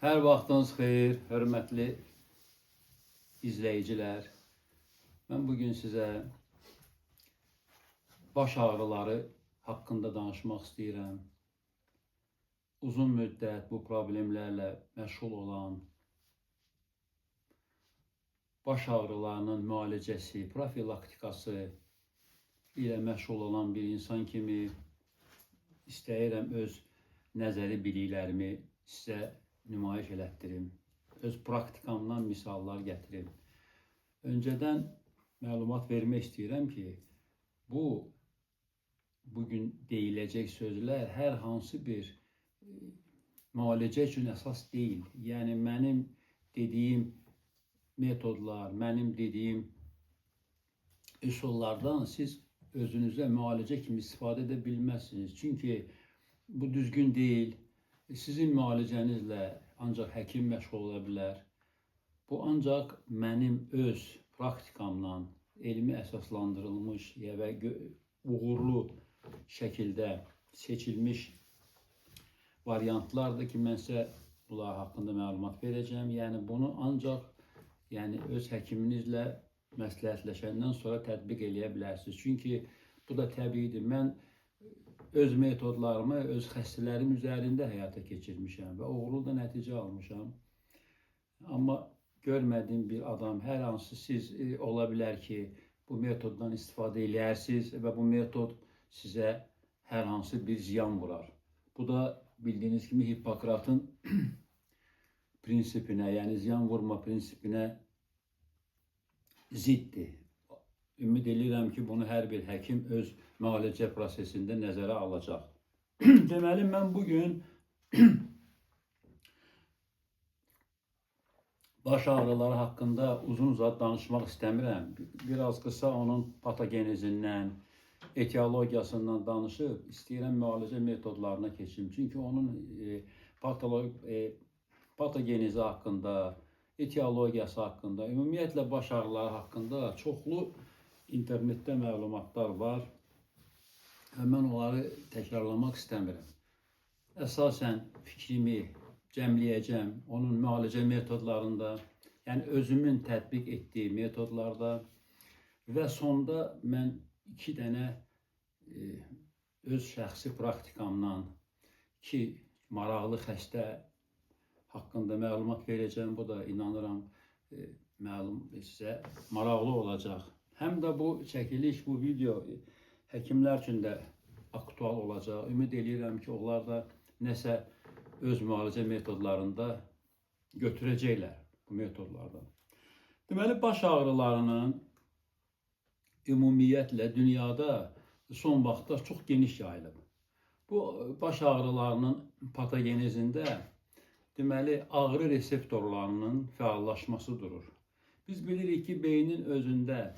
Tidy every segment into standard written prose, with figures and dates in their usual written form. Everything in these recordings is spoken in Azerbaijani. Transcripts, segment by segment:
Hər vaxtınız xeyir, hörmətli izləyicilər. Mən bugün sizə baş ağrıları haqqında danışmaq istəyirəm. Uzun müddət bu problemlərlə məşğul olan, baş ağrılarının müalicəsi, profilaktikası ilə məşğul olan bir insan kimi istəyirəm öz nəzəri biliklərimi sizə nümayiş elətdirim. Öz praktikamdan misallar gətirim. Öncədən məlumat vermək istəyirəm ki, bugün deyiləcək sözlər hər hansı bir müalicə üçün əsas deyil. Yəni, mənim dediyim metodlar, mənim dediyim üsullardan siz özünüzə müalicə kimi istifadə edə bilməzsiniz. Çünki bu düzgün deyil. Sizin müalicənizlə ancaq həkim məşğul ola bilər. Bu ancaq mənim öz praktikamla elmi əsaslandırılmış və uğurlu şəkildə seçilmiş variantlardır ki, mən sizə bunlar haqqında məlumat verəcəm. Yəni, bunu ancaq öz həkiminizlə məsləhətləşəndən sonra tətbiq eləyə bilərsiniz. Çünki bu da təbiidir. Mən öz metodlarımı öz xəstələrim üzərində həyata keçirmişəm və uğurlu da nəticə almışam. Amma görmədiyim bir adam, hər hansı siz ola bilər ki, bu metoddan istifadə eləyərsiniz və bu metod sizə hər hansı bir ziyan vurar. Bu da bildiyiniz kimi Hippokratın prinsipinə, yəni ziyan vurma prinsipinə ziddir. Ümid edirəm ki, bunu hər bir həkim öz müalicə prosesində nəzərə alacaq. Deməli, mən bugün baş ağrıları haqqında uzun-uzad danışmaq istəmirəm. Biraz qısa onun patogenizindən, etiologiyasından danışıb, istəyirəm müalicə metodlarına keçim. Çünki onun patogenizi haqqında, etiologiyası haqqında, ümumiyyətlə baş ağrıları haqqında çoxlu internetdə məlumatlar var və mən onları təkrarlamaq istəmirəm. Əsasən fikrimi cəmləyəcəm onun müalicə metodlarında, yəni özümün tətbiq etdiyi metodlarda və sonda mən 2 dənə öz şəxsi praktikamdan 2 maraqlı xəstə haqqında məlumat verəcəm. Bu da inanıram sizə maraqlı olacaq. Həm də bu çəkiliş, bu video həkimlər üçün də aktual olacaq. Ümid edirəm ki, onlar da nəsə öz müalicə metodlarında götürəcəklər bu metodlardan. Deməli, baş ağrılarının ümumiyyətlə dünyada son vaxtda çox geniş yayılıb. Bu baş ağrılarının patogenizində deməli, ağrı reseptorlarının fəallaşması durur. Biz bilirik ki, beynin özündə,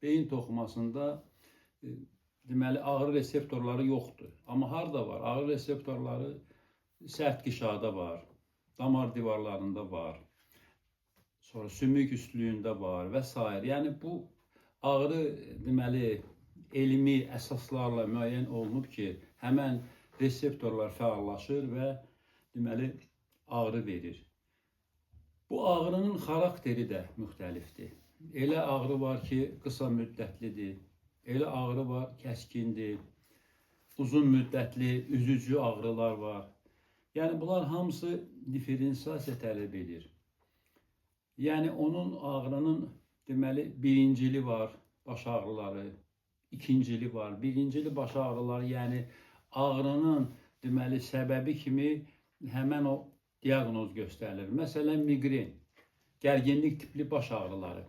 beyin toxumasında deməli, ağrı reseptorları yoxdur. Amma harada var? Ağrı reseptorları sərt qişada var, damar divarlarında var, sonra sümük üstlüyündə var və s. Yəni, bu ağrı deməli, elmi əsaslarla müəyyən olunub ki, həmən reseptorlar fəallaşır və deməli, ağrı verir. Bu ağrının xarakteri də müxtəlifdir. Elə ağrı var ki, qısa müddətlidir. Elə ağrı var, kəskindir. Uzun müddətli, üzücü ağrılar var. Yəni, bunlar hamısı diferensiyasiya tələb edir. Yəni, onun ağrının deməli, birincili var, baş ağrıları, ikincili var. Birincili baş ağrıları, yəni ağrının deməli, səbəbi kimi həmən o diaqnoz göstərilir. Məsələn, miqren, gərginlik tipli baş ağrıları.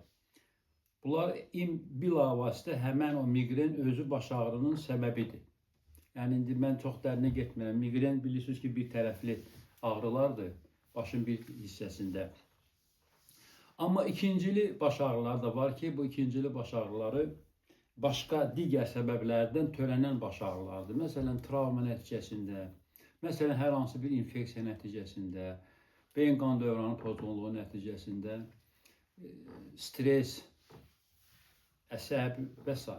Bunlar bilavasitə həmən o miqren özü baş ağrının səbəbidir. Yəni, indi mən çox dərinə getmirəm. Miqren bilirsiniz ki, bir tərəfli ağrılardır başın bir hissəsində. Amma ikincili baş ağrıları da var ki, bu ikincili baş ağrıları başqa digər səbəblərdən törənən baş ağrılardır. Məsələn, travma nəticəsində, məsələn, hər hansı bir infeksiya nəticəsində, beyin qan dövranı pozğunluğu nəticəsində, stres, əsəb və s.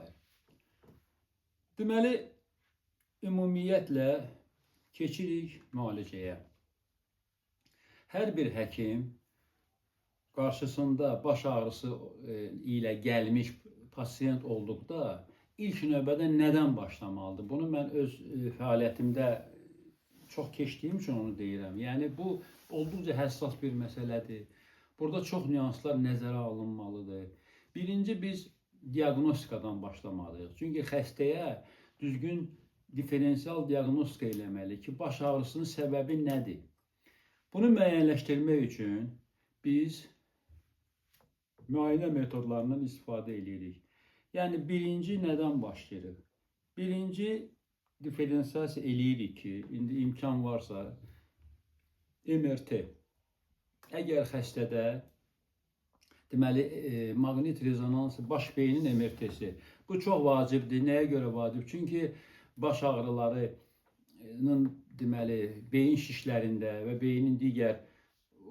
Deməli, ümumiyyətlə keçirik müalicəyə. Hər bir həkim qarşısında baş ağrısı ilə gəlmiş pasiyent olduqda ilk növbədə nədən başlamalıdır? Bunu mən öz fəaliyyətimdə çox keçdiyim üçün onu deyirəm. Yəni bu olduqca həssas bir məsələdir. Burada çox nüanslar nəzərə alınmalıdır. Birinci biz diaqnostikadan başlamalıyıq. Çünki xəstəyə düzgün diferensial diaqnostika eləməliyik ki, baş ağrısının səbəbi nədir? Bunu müəyyənləşdirmək üçün biz müayinə metodlarından istifadə edirik. Yəni birinci nədən başlayırıq? Birinci diferensiasiya eləyirik ki, indi imkan varsa MRT. Əgər xəstədə deməli maqnit rezonansı baş beynin MRT-si. Bu çox vacibdir. Nəyə görə vacib? Çünki baş ağrılarının deməli beyin şişlərində və beynin digər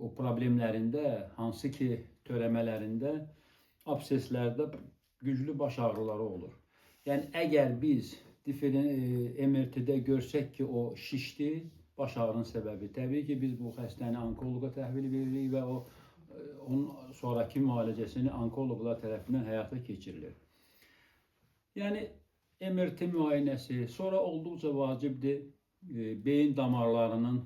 o problemlərində, hansı ki törəmələrində, abseslərdə güclü baş ağrıları olur. Yəni əgər biz MRT-də görsək ki, o şişdir, baş ağrının səbəbi. Təbii ki, biz bu xəstəni onkoloqa təhvil veririk və onun sonraki müalicəsini onkoloqlar tərəfindən həyata keçirilir. Yəni MRT müayinəsi, sonra olduqca vacibdir beyin damarlarının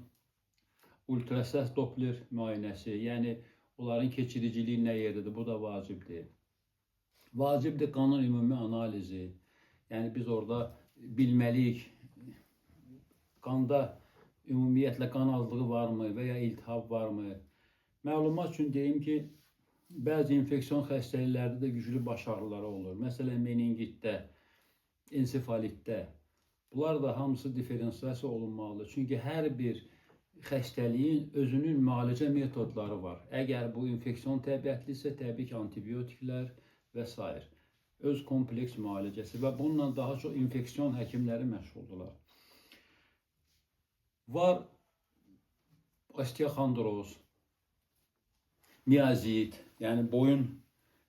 ultrasəs Doppler müayinəsi, yəni onların keçiriciliyi nə yerdədir, bu da vacibdir. Vacibdir qanın ümumi analizi, yəni biz orada bilməliyik, qanda ümumiyyətlə qan azlığı varmı və ya iltihab varmı? Məlumat üçün deyim ki, bəzi infeksion xəstəliklərdə də güclü baş ağrıları olur. Məsələn, meningitdə, ensefalitdə. Bunlar da hamısı diferensiasiya olunmalıdır. Çünki hər bir xəstəliyin özünün müalicə metodları var. Əgər bu infeksion təbiətlisə, təbii ki, antibiotiklər və s. Öz kompleks müalicəsi və bununla daha çox infeksion həkimləri məşğuldurlar. Var osteoxondroz, miazit, yəni boyun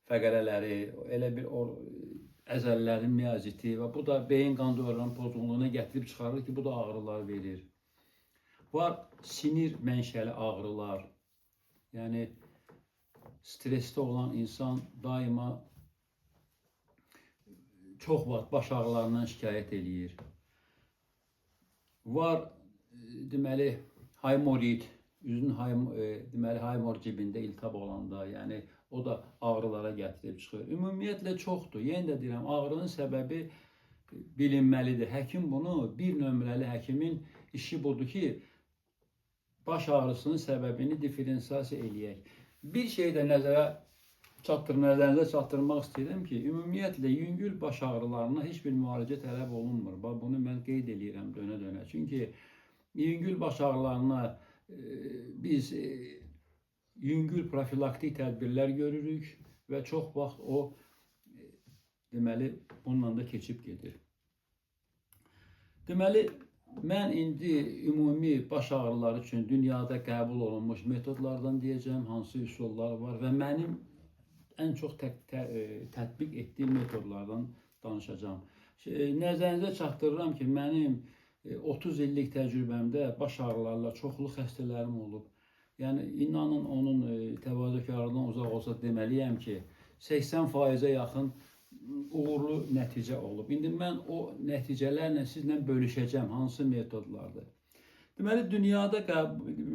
fəqərələri, elə bir əzələlərin miaziti və bu da beyin qan dövranı pozğunluğuna gətirib çıxarır ki, bu da ağrılar verir. Var sinir mənşəli ağrılar, yəni stresdə olan insan daima çox vaxt baş ağrılarından şikayət eləyir. Var deməli hemorid, üzün deməli hemor cibində iltihab olanda, yəni o da ağrılara gətirib çıxır. Ümumiyyətlə çoxdur. Yenə də deyirəm, ağrının səbəbi bilinməlidir. Həkim bunu, bir nömrəli həkimin işi budur ki, baş ağrısının səbəbini diferensiasiya eləyək. Bir şey də nəzərinizə çatdırmaq istəyirəm ki, ümumiyyətlə yüngül baş ağrılarına heç bir müalicə tələb olunmur. Bunu mən qeyd edirəm dönə-dönə. Çünki yüngül baş ağrılarına biz yüngül profilaktik tədbirlər görürük və çox vaxt o deməli bununla da keçib gedir. Deməli, mən indi ümumi baş ağrıları üçün dünyada qəbul olunmuş metodlardan deyəcəm, hansı üsullar var və mənim ən çox tətbiq etdiyim metodlardan danışacağım. Nəzərinizə çatdırıram ki, mənim 30 illik təcrübəmdə baş ağrılarla çoxlu xəstələrim olub. Yəni, inanın onun təvazökarlığından uzaq olsa deməliyəm ki, 80%-ə yaxın uğurlu nəticə olub. İndi mən o nəticələrlə sizlə bölüşəcəm, hansı metodlardır. Deməli, dünyada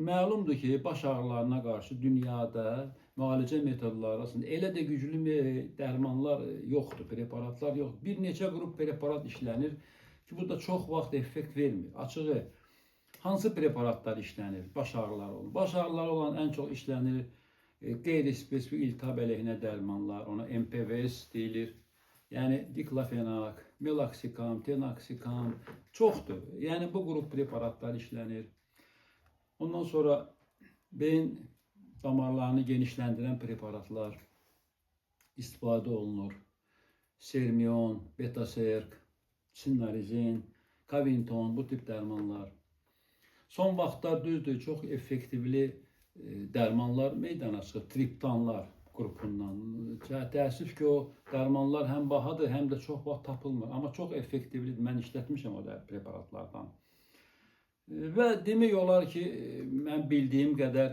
məlumdur ki, baş ağrılarına qarşı dünyada müalicə metodları arasında elə də güclü dərmanlar yoxdur, preparatlar yoxdur. Bir neçə qrup preparat işlənir ki, bu da çox vaxt effekt vermir. Açığı, hansı preparatlar işlənir? Baş ağrıları olur. Baş ağrıları olan ən çox işlənir qeyri-spesifik iltihab əleyhinə dərmanlar, ona MPVS deyilir. Yəni diklofenak, meloxikam, tenoksikam çoxdur. Yəni bu qrup preparatlar işlənir. Ondan sonra beyin damarlarını genişləndirən preparatlar istifadə olunur. Sermion, betaserk, sinnarizin, kavinton, bu tip dərmanlar. Son vaxtlar düzdür, çox effektivli dərmanlar meydana çıxır, triptanlar qrupundan. Təəssüf ki, o dərmanlar həm bahadır, həm də çox vaxt tapılmır. Amma çox effektivlidir. Mən işlətmişəm o da preparatlardan. Və demək olar ki, mən bildiyim qədər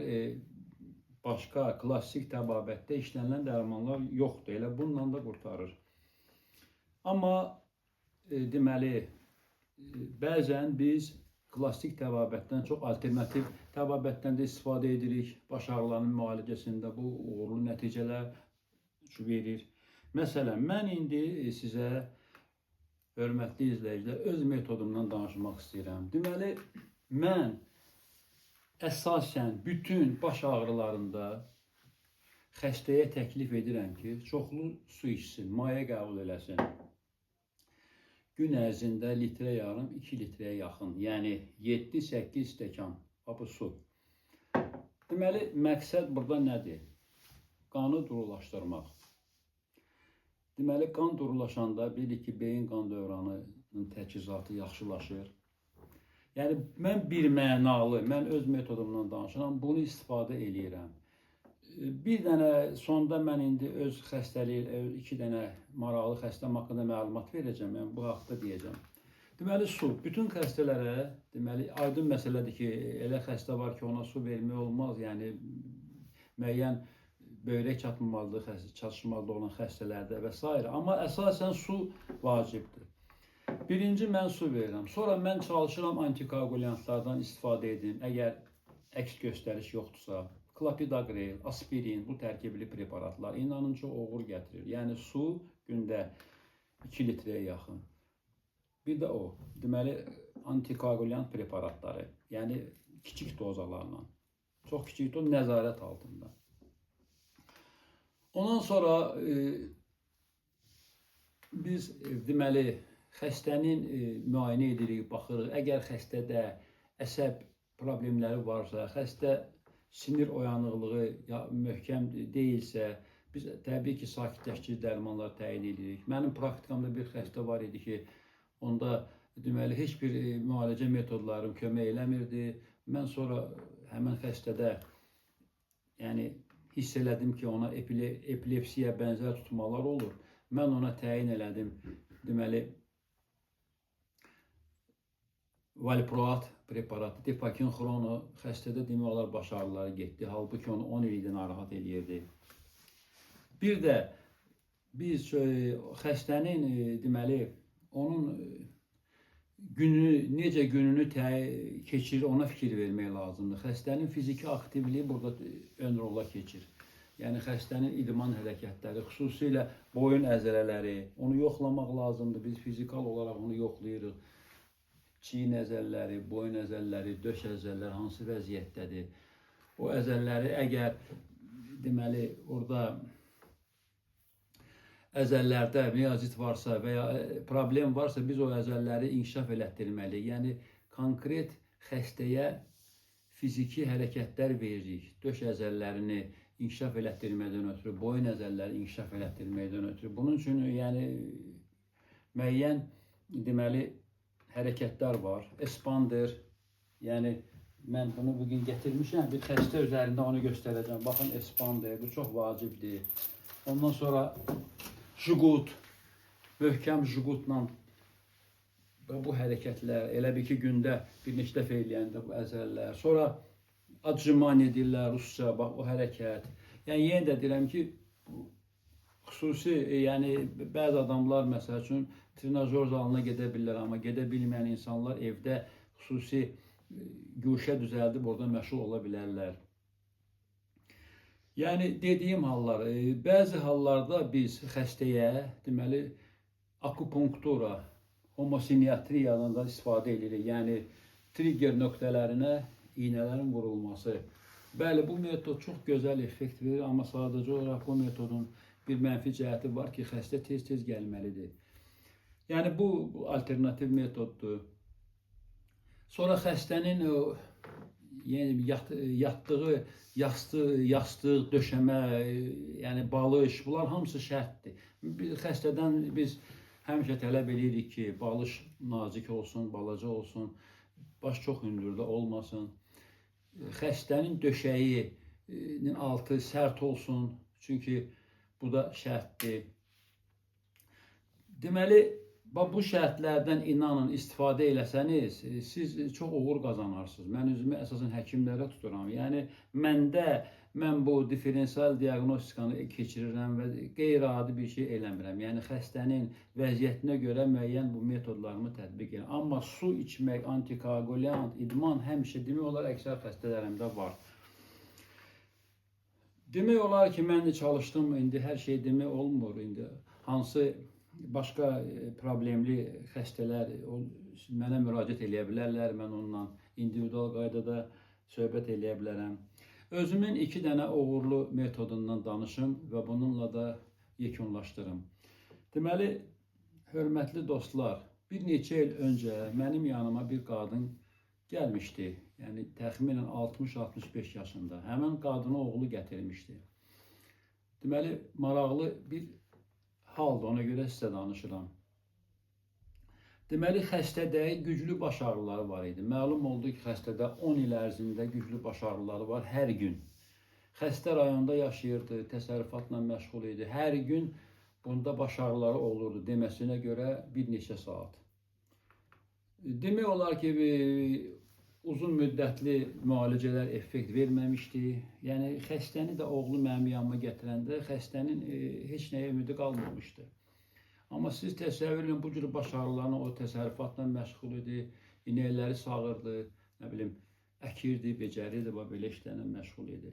başqa klassik təbabətdə işlənilən dərmanlar yoxdur. Elə bununla da qurtarır. Amma deməli, bəzən biz klassik təbabətdən çox alternativ təbabətdən də istifadə edirik. Baş ağrılarının müalicəsində bu uğurlu nəticələr verir. Məsələn, mən indi sizə, hörmətli izləyicilər, öz metodumdan danışmaq istəyirəm. Deməli, mən əsasən bütün baş ağrılarında xəstəyə təklif edirəm ki, çoxlu su içsin, maye qəbul eləsin. Gün ərzində litrə yarım, 2 litrəyə yaxın, yəni 7-8 stəkan su. Deməli, məqsəd burada nədir? Qanı durulaşdırmaq. Deməli, qan durulaşanda bilirik ki, beyin qan dövranının təchizatı yaxşılaşır. Yəni, mən birmənalı, mən öz metodumdan danışıram, bunu istifadə eləyirəm. Bir dənə, sonda mən indi öz xəstəliyi, 2 dənə maraqlı xəstəm haqqında məlumat verəcəm, yəni bu haqda deyəcəm. Deməli, su, bütün xəstələrə, deməli, aydın məsələdir ki, elə xəstə var ki, ona su vermək olmaz, yəni müəyyən böyrək çatışmazlığı olan xəstələrdə və s. Amma əsasən su vacibdir. Birinci mən su verirəm, sonra mən çalışıram antikoagulyantlardan istifadə edim, əgər əks göstəriş yoxdursa. Klopidogrel, aspirin, bu tərkibli preparatlar inanın çox uğur gətirir. Yəni su gündə 2 litrəyə yaxın. Bir də o, deməli, antikoagulyant preparatları, yəni kiçik dozalarla, çox kiçik doz nəzarət altında. Ondan sonra biz deməli xəstənin müayinə edirik, baxırıq. Əgər xəstədə əsəb problemləri varsa, xəstə sinir oyanıqlığı möhkəm deyilsə, biz təbii ki, sakitləşdirici dərmanlar təyin edirik. Mənim praktikamda bir xəstə var idi ki, onda deməli heç bir müalicə metodlarım kömək eləmirdi. Mən sonra həmin xəstədə yəni hiss elədim ki, ona epilepsiya bənzər tutmalar olur. Mən ona təyin elədim, deməli, valproat preparatı, Depakin xronu xəstədə demək olar baş ağrıları getdi. Halbuki onu 10 ildir narahat eləyirdi. Bir də biz xəstənin deməli onun necə gününü keçirir, ona fikir vermək lazımdır. Xəstənin fiziki aktivliyi burada ön rola keçir. Yəni xəstənin idman hərəkətləri, xüsusilə boyun əzələləri, onu yoxlamaq lazımdır. Biz fizikal olaraq onu yoxlayırıq. Çiyin əzəlləri, boyun əzəlləri, döş əzəlləri hansı vəziyyətdədir? O əzəlləri əgər deməli orada əzəllərdə miozit varsa və ya problem varsa, biz o əzəlləri inkişaf elətdirməliyik. Yəni konkret xəstəyə fiziki hərəkətlər veririk. Döş əzəllərini inkişaf elətdirməkdən ötürü, boyun əzəlləri inkişaf elətdirməkdən ötürü. Bunun üçün yəni müəyyən deməli hərəkətlər var. Espander, yəni mən bunu bugün getirmişəm, bir xəstə üzərində onu göstərəcəm. Baxın, espander, bu çox vacibdir. Ondan sonra jüqut, möhkəm jüqutla bu hərəkətlər, elə bir ki, gündə bir neçə dəfə eləyəndə bu əzəllər. Sonra adjman edirlər rusca, bax o hərəkət. Yəni yenə də deyirəm ki, xüsusi, yəni bəzi adamlar məsəl üçün trenajör zalına gedə bilirlər, amma gedə bilməyən insanlar evdə xüsusi güşə düzəldib orada məşğul ola bilərlər. Yəni dediyim hallar, bəzi hallarda biz xəstəyə deməli akupunktura, homosiniatriyadan da istifadə edirik. Yəni trigger nöqtələrinə iynələrin vurulması. Bəli, bu metod çox gözəl effekt verir, amma sadəcə olaraq bu metodun bir mənfi cəhəti var ki, xəstə tez-tez gəlməlidir. Yəni bu alternativ metoddur. Sonra xəstənin yatdığı yastıq, döşəmə, yəni balış, bunlar hamısı şərtdir. Xəstədən biz həmişə tələb edirik ki, balış nazik olsun, balaca olsun, baş çox hündürdə olmasın. Xəstənin döşəyinin altı sərt olsun, çünki bu da şərtdir. Deməli, Bu şərtlərdən inanın istifadə eləsəniz, siz çox uğur qazanarsınız. Mən özümü əsasən həkimlərə tuturam. Yəni mən bu diferensial diaqnostikanı keçirirəm və qeyri-adi bir şey eləmirəm. Yəni xəstənin vəziyyətinə görə müəyyən bu metodlarımı tətbiq edirəm. Amma su içmək, antikoagulyant, idman həmişə demək olar əksər xəstələrimdə var. Demək olar ki, mən də çalışdım, indi hər şey demək olmur. İndi hansı başqa problemli xəstələr mənə müraciət eləyə bilərlər, mən onunla individual qaydada söhbət eləyə bilərəm. Özümün 2 dənə uğurlu metodundan danışım və bununla da yekunlaşdırım. Deməli, hörmətli dostlar, bir neçə il öncə mənim yanıma bir qadın gəlmişdi. Yəni, təxminən 60-65 yaşında. Həmən qadına oğlu gətirmişdi. Deməli, maraqlı bir halda, ona görə sizə danışıram. Deməli, xəstədə güclü baş ağrıları var idi. Məlum oldu ki, xəstədə 10 il ərzində güclü baş ağrıları var hər gün. Xəstə rayonda yaşayırdı, təsərrüfatla məşğul idi. Hər gün bunda baş ağrıları olurdu, deməsinə görə bir neçə saat. Demək olar ki, uzun müddətli müalicələr effekt verməmişdi. Yəni, xəstəni də oğlu mənim yanıma gətirəndə xəstənin heç nəyə ümidi qalmamışdı. Amma siz təsəvvür edin, bu cür baş ağrılarına o təsərrüfatla məşğul idi, inəkləri sağırdı, nə bilim, əkirdi, becərirdi, belə işlərlə məşğul idi.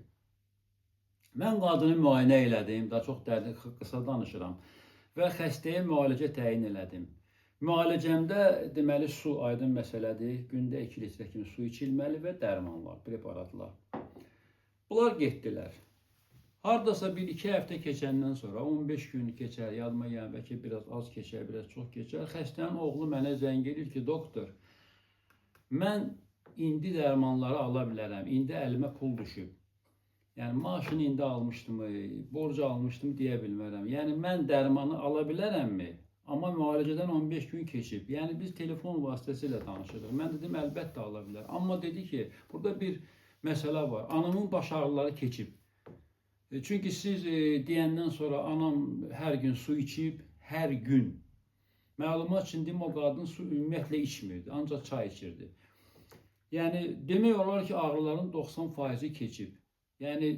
Mən qadını müayinə elədim, daha çox qısa danışıram və xəstəyə müalicə təyin elədim. Müalicəmdə deməli su aydın məsələdir. Gündə 2 litrə kimi su içilməli və dərmanlar, preparatlar. Bunlar getdilər. Hardasa 1-2 həftə keçəndən sonra, 15 gün keçər, yadıma gəlmir, bəlkə biraz az keçər, biraz çox keçər. Xəstənin oğlu mənə zəng edir ki, doktor, mən indi dərmanları ala bilərəm, indi əlimə pul düşüb. Yəni, maaşını indi almışdım, borcu almışdım deyə bilmərəm. Yəni, mən dərmanı ala bilərəmmi? Amma müalicədən 15 gün keçib. Yəni, biz telefon vasitəsilə danışırıq. Mən dedim, əlbəttə ala bilər. Amma dedi ki, burada bir məsələ var. Anamın baş ağrıları keçib. Çünki siz deyəndən sonra anam hər gün su içib, hər gün. Məlumat üçün deyim, o qadın su ümumiyyətlə içmirdi, ancaq çay içirdi. Yəni, demək olar ki, ağrıların 90%-i keçib. Yəni,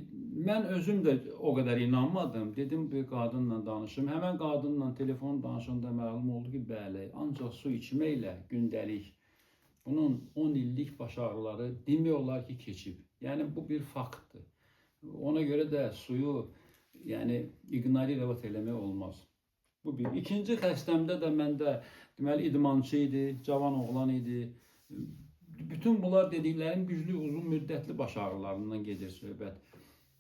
mən özüm də o qədər inanmadım. Dedim, bir qadınla danışım. Həmən qadınla telefon danışanda məlum oldu ki, bəli, ancaq su içməklə gündəlik bunun 10 illik baş ağrıları demək olar ki, keçib. Yəni, bu bir faktdır. Ona görə də suyu ignorovat eləmək olmaz. Bu bir. İkinci xəstəmdə də məndə deməli idmançı idi, cavan oğlan idi. Bütün bunlar dediklərim güclü, uzun müddətli baş ağrılarından gedir söhbət.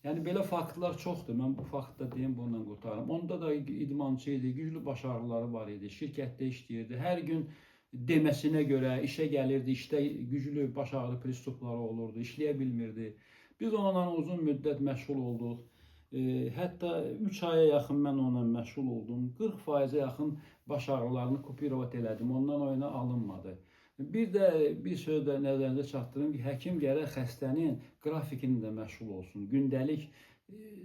Yəni, belə faktlar çoxdur. Mən bu faktda deyim, bununla qurtarım. Onda da idmançı idi, güclü baş ağrıları var idi, şirkətdə işləyirdi. Hər gün deməsinə görə işə gəlirdi, işdə güclü baş ağrı pristupları olurdu, işləyə bilmirdi. Biz onunla uzun müddət məşğul olduq. Hətta 3 aya yaxın mən onunla məşğul oldum. 40%-ə yaxın baş ağrılarını kupirovat elədim, ondan oyuna alınmadı. Bir də bir söz də nəzərinizə çatdırım ki, həkim gərək xəstənin qrafikini də məşğul olsun. Gündəlik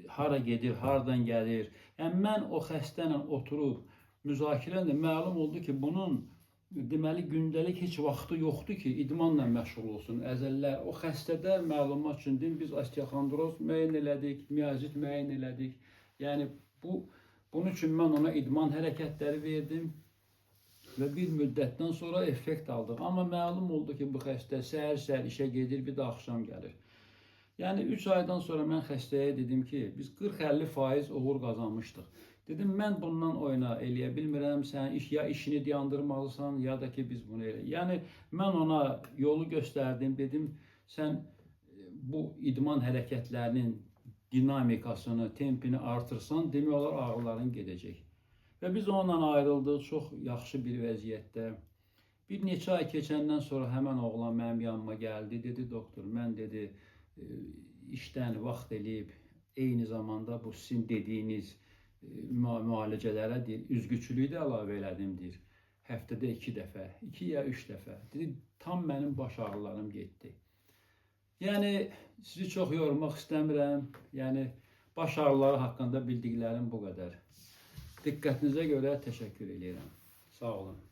hara gedir, hardan gəlir. Yəni, mən o xəstə ilə oturub müzakirə edəndə məlum oldu ki, bunun deməli gündəlik heç vaxtı yoxdur ki, idmanla məşğul olsun, əzəllər. O xəstədə məlumat üçün deyim, biz osteoxondroz müəyyən elədik, miozit müəyyən elədik. Yəni, bunun üçün mən ona idman hərəkətləri verdim. Və bir müddətdən sonra effekt aldıq. Amma məlum oldu ki, bu xəstə səhər-səhər işə gedir, bir də axşam gəlir. Yəni, 3 aydan sonra mən xəstəyə dedim ki, biz 40-50% uğur qazanmışdıq. Dedim, mən bundan oyuna eləyə bilmirəm, sən ya işini dayandırmalısan, ya da ki, biz bunu elə. Yəni, mən ona yolu göstərdim, dedim, sən bu idman hərəkətlərinin dinamikasını, tempini artırsan, demək olar ağrıların gedəcək. Və biz onunla ayrıldıq, çox yaxşı bir vəziyyətdə. Bir neçə ay keçəndən sonra həmən oğlan mənim yanıma gəldi, dedi, doktor, mən dedi, işdən vaxt eləyib, eyni zamanda bu sizin dediyiniz müalicələrə üzgüçülüyü də əlavə elədim, deyir. Həftədə 2 dəfə, 2 ya 3 dəfə. Dedi, tam mənim baş ağrılarım getdi. Yəni, sizi çox yormaq istəmirəm. Yəni, baş ağrıları haqqında bildiklərim bu qədər. Diqqətinizə görə təşəkkür edirəm. Sağ olun.